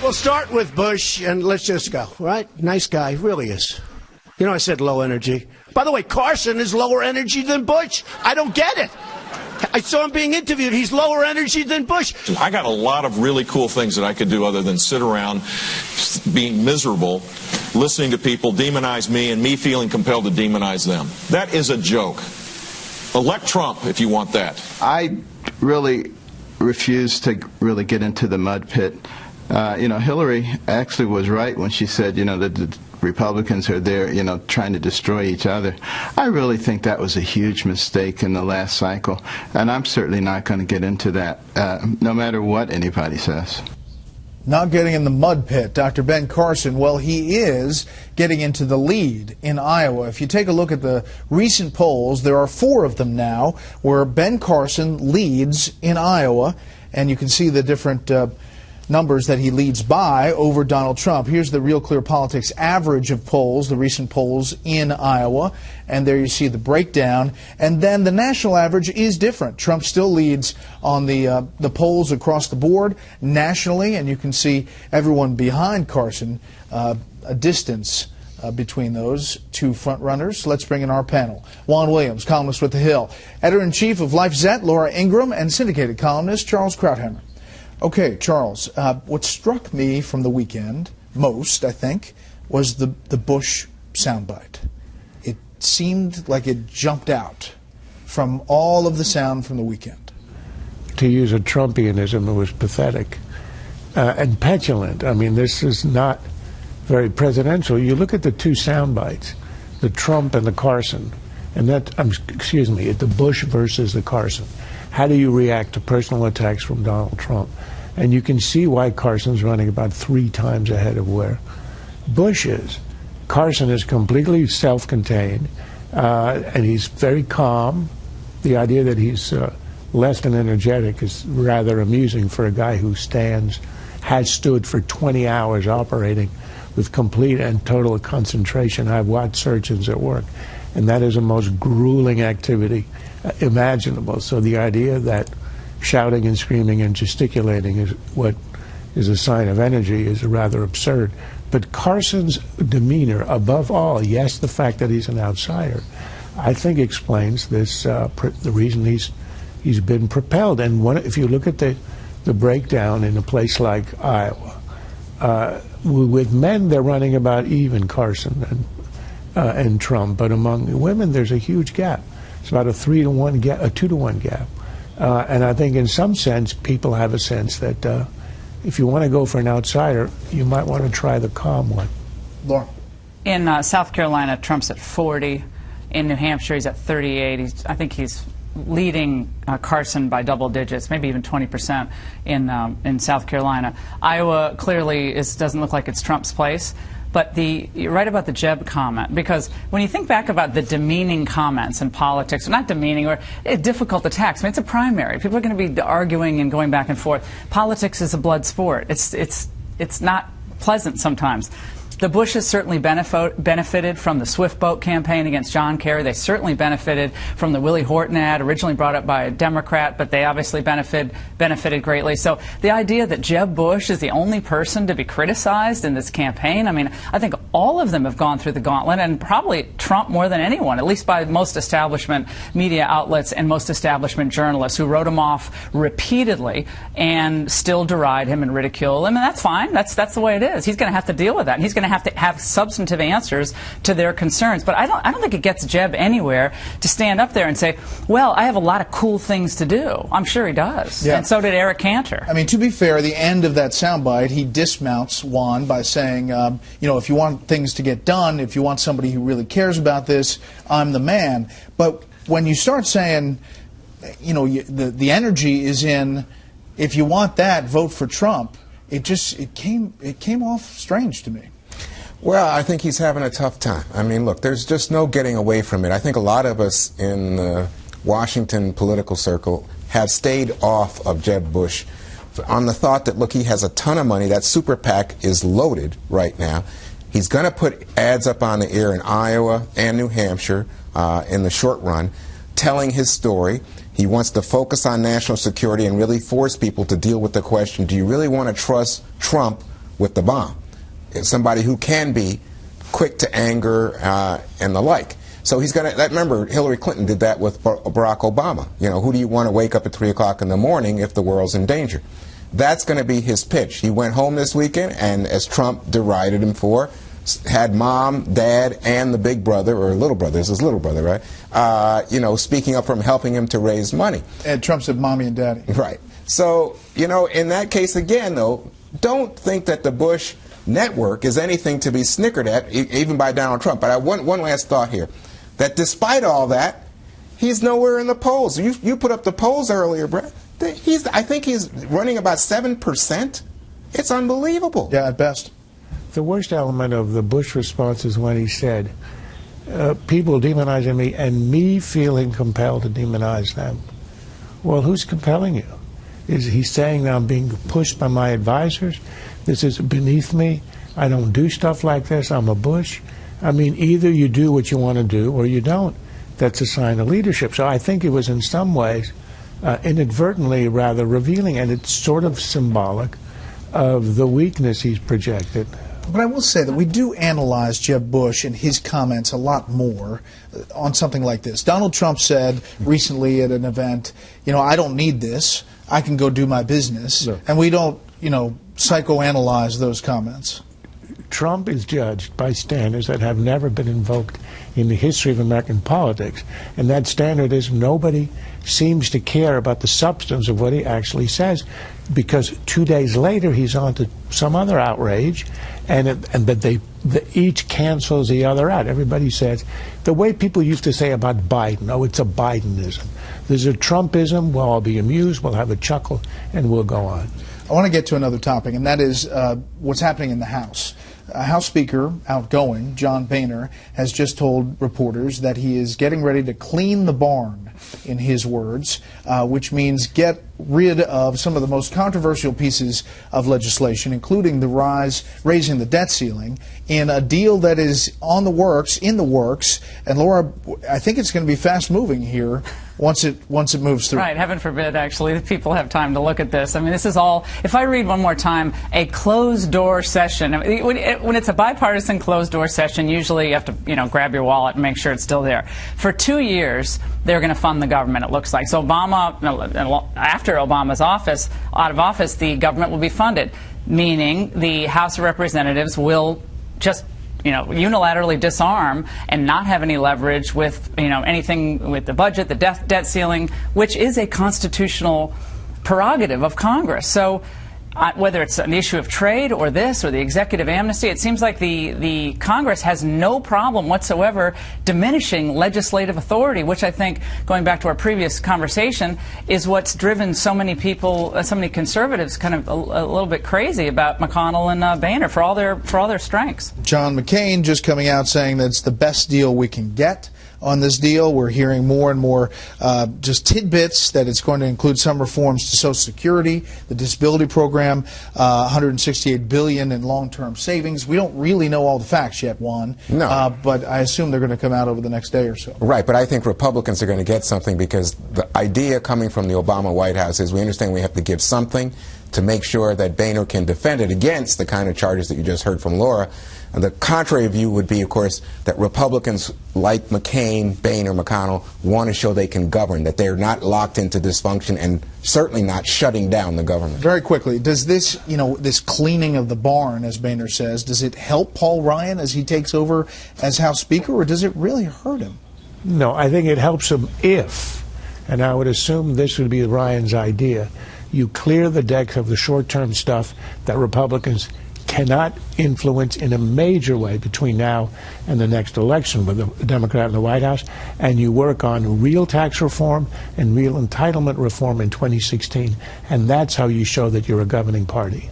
we'll start with Bush, and let's just go, right? Nice guy, really is. You know, I said low energy. By the way, Carson is lower energy than Bush. I don't get it. I saw him being interviewed. He's lower energy than Bush. I got a lot of really cool things that I could do other than sit around being miserable, listening to people demonize me and me feeling compelled to demonize them. That is a joke. Elect Trump if you want that. I really refuse to really get into the mud pit. You know, Hillary actually was right when she said, you know, that the Republicans are there, you know, trying to destroy each other. I really think that was a huge mistake in the last cycle, and I'm certainly not going to get into that, no matter what anybody says. Not getting in the mud pit. Dr. Ben Carson, well, he is getting into the lead in Iowa. If you take a look at the recent polls, there are 4 of them now where Ben Carson leads in Iowa, and you can see the different numbers that he leads by over Donald Trump. Here's the Real Clear Politics average of polls, the recent polls in Iowa, and there you see the breakdown. And then the national average is different. Trump still leads on the polls across the board nationally, and you can see everyone behind Carson, a distance between those 2 front runners. Let's bring in our panel. Juan Williams, columnist with The Hill, editor-in-chief of LifeZette, Laura Ingraham, and syndicated columnist Charles Krauthammer. Okay, Charles, what struck me from the weekend most, I think, was the Bush soundbite. It seemed like it jumped out from all of the sound from the weekend. To use a Trumpianism, it was pathetic and petulant. I mean, this is not very presidential. You look at the 2 sound bites, the Trump and the Carson, and that, excuse me, the Bush versus the Carson. How do you react to personal attacks from Donald Trump? And you can see why Carson's running about 3 times ahead of where Bush is. Carson is completely self-contained, and he's very calm. The idea that he's less than energetic is rather amusing for a guy who has stood for 20 hours operating with complete and total concentration. I've watched surgeons at work, and that is the most grueling activity imaginable. So the idea that shouting and screaming and gesticulating is what is a sign of energy is rather absurd. But Carson's demeanor, above all, yes, the fact that he's an outsider, I think explains this, the reason he's been propelled. And if you look at the breakdown in a place like Iowa, with men they're running about even, Carson and Trump, but among women there's a huge gap. It's about a 3-to-1 gap, a 2-to-1 gap. And I think in some sense, people have a sense that if you want to go for an outsider, you might want to try the calm one. Laura. In South Carolina, Trump's at 40. In New Hampshire, he's at 38. I think he's leading Carson by double digits, maybe even 20% in South Carolina. Iowa clearly doesn't look like it's Trump's place. But you're right about the Jeb comment, because when you think back about the demeaning comments in politics, not demeaning, or difficult attacks, I mean, it's a primary. People are going to be arguing and going back and forth. Politics is a blood sport. It's not pleasant sometimes. The Bushes certainly benefited from the Swift Boat campaign against John Kerry. They certainly benefited from the Willie Horton ad, originally brought up by a Democrat, but they obviously benefited greatly. So the idea that Jeb Bush is the only person to be criticized in this campaign, I mean, I think all of them have gone through the gauntlet, and probably Trump more than anyone, at least by most establishment media outlets and most establishment journalists, who wrote him off repeatedly and still deride him and ridicule him. And that's fine. That's the way it is. He's going to have to deal with that. And he's going to have substantive answers to their concerns. But I don't think it gets Jeb anywhere to stand up there and say, well, I have a lot of cool things to do. I'm sure he does. Yeah. And so did Eric Cantor. I mean, to be fair, the end of that soundbite, he dismounts Juan by saying, you know, if you want things to get done, if you want somebody who really cares about this, I'm the man. But when you start saying, you know, the energy is in, if you want that, vote for Trump, it came off strange to me. Well, I think he's having a tough time. I mean, look, there's just no getting away from it. I think a lot of us in the Washington political circle have stayed off of Jeb Bush on the thought that, look, he has a ton of money. That super PAC is loaded right now. He's going to put ads up on the air in Iowa and New Hampshire in the short run, telling his story. He wants to focus on national security and really force people to deal with the question, do you really want to trust Trump with the bomb. It's somebody who can be quick to anger and the like. So he's going to, remember, Hillary Clinton did that with Barack Obama. You know, who do you want to wake up at 3 o'clock in the morning if the world's in danger? That's going to be his pitch. He went home this weekend, and as Trump derided him for, had mom, dad, and the big brother, or little brother, this is little brother, right? You know, speaking up for him, helping him to raise money. And Trump said mommy and daddy. Right. So, you know, in that case, again, though, don't think that the Bush network is anything to be snickered at, even by Donald Trump. But I one last thought here. That despite all that, he's nowhere in the polls. You put up the polls earlier, Bret. I think he's running about 7%. It's unbelievable. Yeah, at best. The worst element of the Bush response is when he said, people demonizing me and me feeling compelled to demonize them. Well, who's compelling you? Is he saying that I'm being pushed by my advisors? This is beneath me. I don't do stuff like this. I'm a Bush. I mean, either you do what you want to do or you don't. That's a sign of leadership. So I think it was in some ways inadvertently rather revealing, and it's sort of symbolic of the weakness he's projected. But I will say that we do analyze Jeb Bush and his comments a lot more on something like this. Donald Trump said recently at an event, you know, I don't need this. I can go do my business. No. And we don't, you know, psychoanalyze those comments. Trump is judged by standards that have never been invoked in the history of American politics. And that standard is nobody seems to care about the substance of what he actually says, because 2 days later he's on to some other outrage, and that each cancels the other out. Everybody says, the way people used to say about Biden, oh, it's a Bidenism. There's a Trumpism, well, I'll be amused, we'll have a chuckle, and we'll go on. I want to get to another topic, and that is what's happening in the House. House Speaker, outgoing, John Boehner, has just told reporters that he is getting ready to clean the barn, in his words, which means get rid of some of the most controversial pieces of legislation, including the raising the debt ceiling, in a deal that is in the works. And Laura, I think it's going to be fast moving here once it moves through. Right, heaven forbid, actually, that people have time to look at this. I mean, this is all, if I read one more time, a closed-door session. I mean, when it's a bipartisan closed-door session, usually you have to, you know, grab your wallet and make sure it's still there. For 2 years, they're going to fund the government, it looks like. So after Obama's out of office, the government will be funded, meaning the House of Representatives will just, you know, unilaterally disarm and not have any leverage with, you know, anything with the budget, the debt ceiling, which is a constitutional prerogative of Congress. So whether it's an issue of trade or this or the executive amnesty, it seems like the Congress has no problem whatsoever diminishing legislative authority, which I think, going back to our previous conversation, is what's driven so many people, so many conservatives, kind of a little bit crazy about McConnell and Boehner for all their strengths. John McCain just coming out saying that it's the best deal we can get on this deal. We're hearing more and more just tidbits that it's going to include some reforms to Social Security, the disability program, $168 billion in long-term savings. We don't really know all the facts yet, Juan. No. But I assume they're going to come out over the next day or so. Right, but I think Republicans are going to get something, because the idea coming from the Obama White House is we understand we have to give something to make sure that Boehner can defend it against the kind of charges that you just heard from Laura. And the contrary view would be, of course, that Republicans like McCain, Boehner, McConnell want to show they can govern, that they're not locked into dysfunction and certainly not shutting down the government. Very quickly, does this, you know, this cleaning of the barn, as Boehner says, does it help Paul Ryan as he takes over as House Speaker, or does it really hurt him? No, I think it helps him if, and I would assume this would be Ryan's idea, you clear the decks of the short-term stuff that Republicans cannot influence in a major way between now and the next election with a Democrat in the White House, and you work on real tax reform and real entitlement reform in 2016, and that's how you show that you're a governing party.